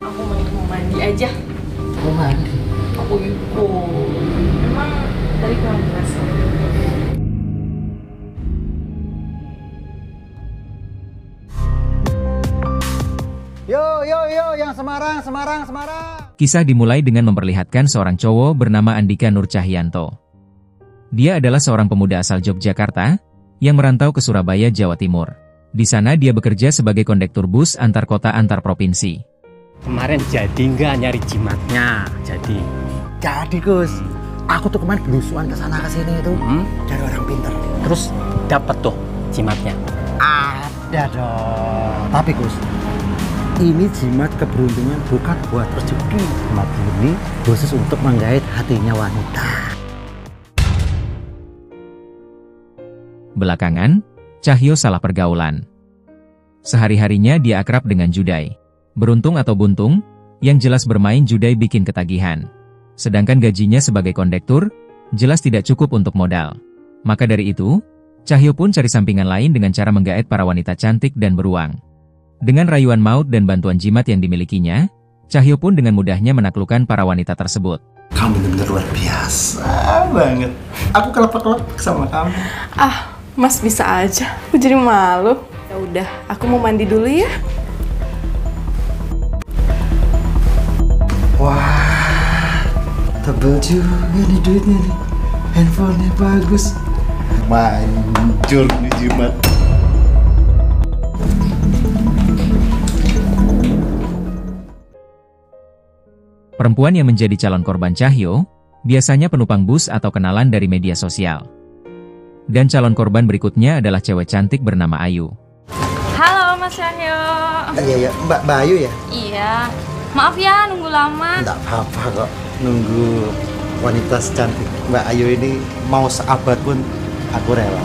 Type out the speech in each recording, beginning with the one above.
Aku mau mandi aja. Mau mandi? Aku itu. Emang tadi kurang keras. Yo, yang Semarang. Kisah dimulai dengan memperlihatkan seorang cowok bernama Andika Nur Cahyanto. Dia adalah seorang pemuda asal Yogyakarta yang merantau ke Surabaya, Jawa Timur. Di sana dia bekerja sebagai kondektur bus antar kota antar provinsi. Kemarin jadi nggak nyari jimatnya? Jadi Gus, aku tuh kemarin belusuan ke sana ke sini itu cari orang pinter. terus dapat tuh jimatnya. Ada dong. Tapi Gus, ini jimat keberuntungan bukan buat rezeki. Jimat ini khusus untuk menggait hatinya wanita. Belakangan, Cahyo salah pergaulan. Sehari-harinya dia akrab dengan Judai. Beruntung atau buntung, yang jelas bermain Judai bikin ketagihan. Sedangkan gajinya sebagai kondektur, jelas tidak cukup untuk modal. Maka dari itu, Cahyo pun cari sampingan lain dengan cara menggait para wanita cantik dan beruang. Dengan rayuan maut dan bantuan jimat yang dimilikinya, Cahyo pun dengan mudahnya menaklukkan para wanita tersebut. Kamu benar-benar luar biasa banget. Aku kelepek-kelepek sama kamu. Mas bisa aja. Aku jadi malu. Ya udah, aku mau mandi dulu ya. Wah, tebel juga nih duitnya nih. Handphonenya bagus. Manjur nih jimat. Perempuan yang menjadi calon korban Cahyo, biasanya penumpang bus atau kenalan dari media sosial. Dan calon korban berikutnya adalah cewek cantik bernama Ayu. Halo Mas Cahyo. Iya, Mbak Bayu ya? Iya. Maaf ya nunggu lama. Enggak apa-apa kok. Nunggu wanita secantik Mbak Ayu ini mau seabad pun aku rela.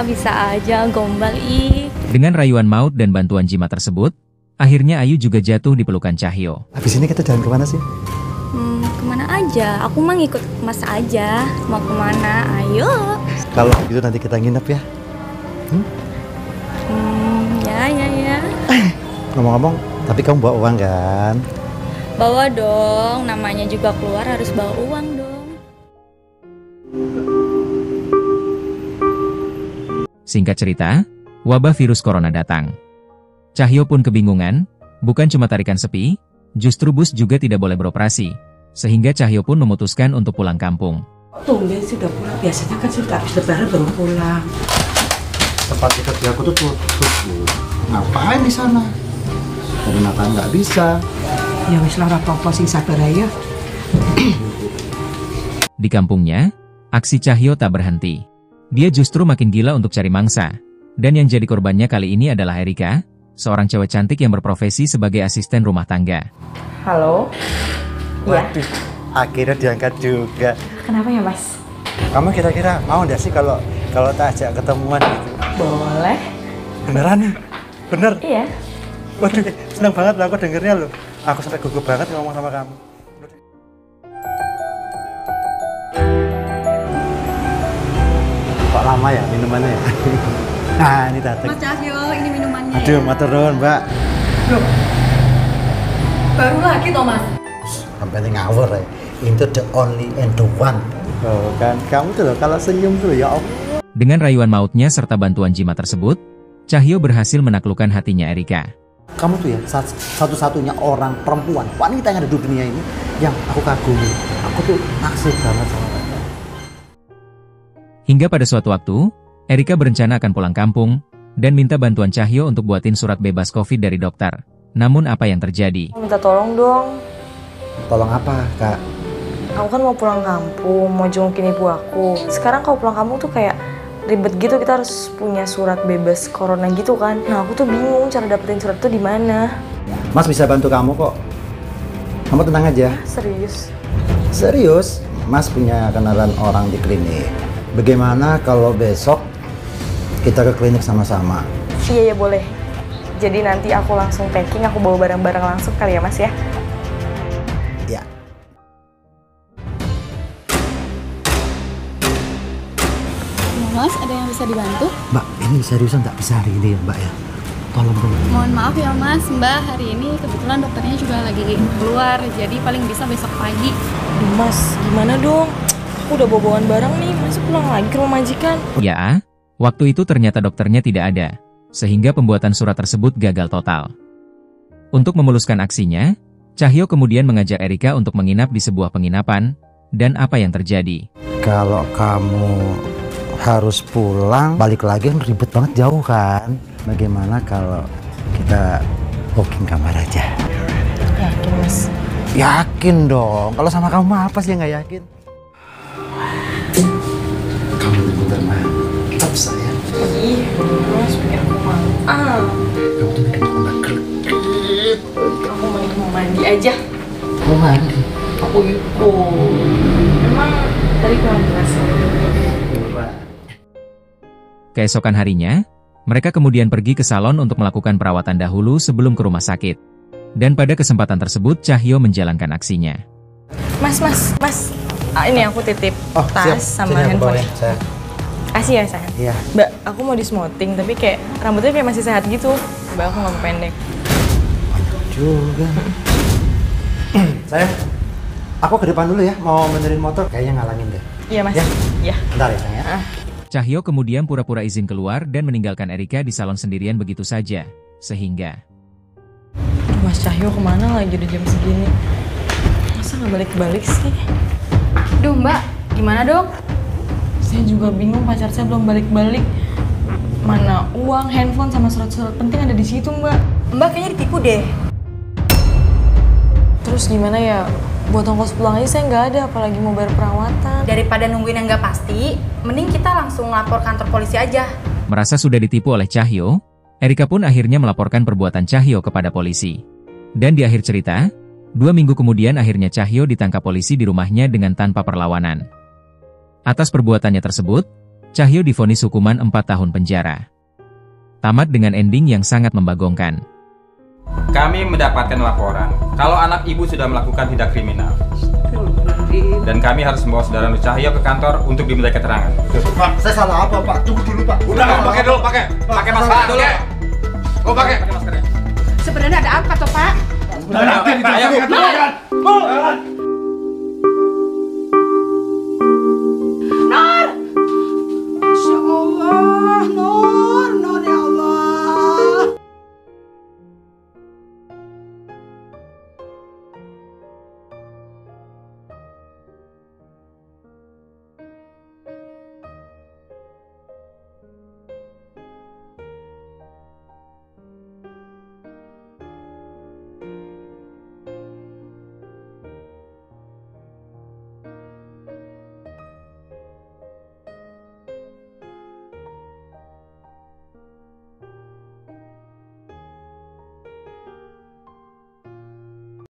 Bisa aja gombal ih. Dengan rayuan maut dan bantuan jimat tersebut, akhirnya Ayu juga jatuh di pelukan Cahyo. Habis ini kita jalan kemana sih? Kemana aja? Aku mah ngikut Mas aja. Mau kemana? Ayo. Kalau gitu nanti kita nginep ya. Ya. Ngomong-ngomong, tapi kamu bawa uang kan? Bawa dong. Namanya juga keluar harus bawa uang dong. Singkat cerita, wabah virus corona datang. Cahyo pun kebingungan, bukan cuma tarikan sepi, justru bus juga tidak boleh beroperasi. Sehingga Cahyo pun memutuskan untuk pulang kampung. Tumben sudah pulang, biasanya kan sudah habis lebaran baru pulang. Tempat kerja aku tuh tutup. Ngapain di sana? Ternyata nggak bisa. Ya wis lah apa-apa sing sabar ya. Di kampungnya, aksi Cahyo tak berhenti. Dia justru makin gila untuk cari mangsa. Dan yang jadi korbannya kali ini adalah Erika, seorang cewek cantik yang berprofesi sebagai asisten rumah tangga. Halo. Waduh, akhirnya diangkat juga. Kenapa ya, Mas? Kamu kira-kira mau nggak sih kalau tak ajak ketemuan gitu? Boleh. Beneran nih? Bener? Iya. Waduh, senang banget loh aku dengernya loh. Aku sampai gugup banget ngomong sama kamu. Kok lama ya minumannya ya? Nah, ini datang. Mas Cahyo, ini minumannya. Aduh, matur nuwun, Mbak. Baru lagi toh Mas. Sampai ini ngawur ya. Itu the only and the one. Oh kan, kamu tuh loh kalau senyum tuh ya Allah. Dengan rayuan mautnya serta bantuan jimat tersebut, Cahyo berhasil menaklukkan hatinya Erika. Kamu tuh ya satu-satunya orang perempuan wanita yang ada di dunia ini yang aku kagumi. Aku tuh naksir banget sama kamu. Hingga pada suatu waktu, Erika berencana akan pulang kampung dan minta bantuan Cahyo untuk buatin surat bebas COVID dari dokter. Namun apa yang terjadi? Minta tolong dong. Tolong apa, Kak? Aku kan mau pulang kampung, mau jengukin ibu aku. Sekarang kalau pulang kampung tuh kayak ribet gitu, kita harus punya surat bebas corona gitu kan. Nah, aku tuh bingung cara dapetin surat itu di mana. Mas bisa bantu kamu kok. Kamu tenang aja. Serius? Serius? Mas punya kenalan orang di klinik. Bagaimana kalau besok kita ke klinik sama-sama? Iya, boleh. Jadi nanti aku langsung packing, aku bawa barang-barang langsung kali ya, Mas ya? Ya. Mas, ada yang bisa dibantu? Mbak, ini seriusan nggak bisa hari ini ya, Mbak ya? tolong dong. Mohon maaf ya Mas, Mbak, hari ini kebetulan dokternya juga lagi keluar, jadi paling bisa besok pagi. Aduh, Mas, gimana dong? Aku udah bawa-bawaan barang nih, masa pulang lagi ke rumah majikan? Ya, waktu itu ternyata dokternya tidak ada, sehingga pembuatan surat tersebut gagal total. Untuk memuluskan aksinya, Cahyo kemudian mengajak Erika untuk menginap di sebuah penginapan, dan apa yang terjadi? Kalau kamu harus pulang, balik lagi kan ribet banget, jauh kan? Bagaimana kalau kita booking kamar aja? Yakin, Mas? Yakin dong, kalau sama kamu apa sih yang nggak yakin? Kamu bener-bener mantap sayang. Ih, Mas, bikin aku maaf. Kamu tuh bikin aku mager. Aku mau mandi aja. Mau mandi? Aku ikut. Emang tadi kurang jelas. Keesokan harinya, mereka kemudian pergi ke salon untuk melakukan perawatan dahulu sebelum ke rumah sakit. Dan pada kesempatan tersebut, Cahyo menjalankan aksinya. Mas. Ini aku titip tas sama handphone. Kasih ya, sayang. Iya. Mbak, aku mau di smoothing, tapi kayak rambutnya kayak masih sehat gitu. Mbak, aku nggak mau pendek. Banyak juga. Sayang, aku ke depan dulu ya, mau benerin motor. Kayaknya ngalangin deh. Iya, Mas. Ya? Iya. Bentar ya, sayang ya. Cahyo kemudian pura-pura izin keluar dan meninggalkan Erika di salon sendirian begitu saja. Sehingga Mas Cahyo kemana lagi udah jam segini? Masa nggak balik-balik sih? Duh Mbak, gimana dong? Saya juga bingung, pacar saya belum balik-balik. Mana uang, handphone, sama surat-surat penting ada di situ, Mbak. Mbak kayaknya ditipu deh. Terus gimana ya? Buat ongkos pulang aja saya nggak ada, apalagi mau bayar perawatan. Daripada nungguin yang nggak pasti, mending kita langsung lapor kantor polisi aja. merasa sudah ditipu oleh Cahyo, Erika pun akhirnya melaporkan perbuatan Cahyo kepada polisi. Dan di akhir cerita, 2 minggu kemudian akhirnya Cahyo ditangkap polisi di rumahnya dengan tanpa perlawanan. Atas perbuatannya tersebut, Cahyo divonis hukuman 4 tahun penjara. Tamat dengan ending yang sangat membagongkan. Kami mendapatkan laporan kalau anak ibu sudah melakukan tindak kriminal. Dan kami harus membawa saudara Nur Cahyo ke kantor untuk diminta keterangan. Pak, saya salah apa, Pak? Tunggu dulu, Pak. Udah, pakai dulu, pakai masker dulu. Oh, pakai maskernya. Sebenarnya ada apa toh, Pak? Ayo,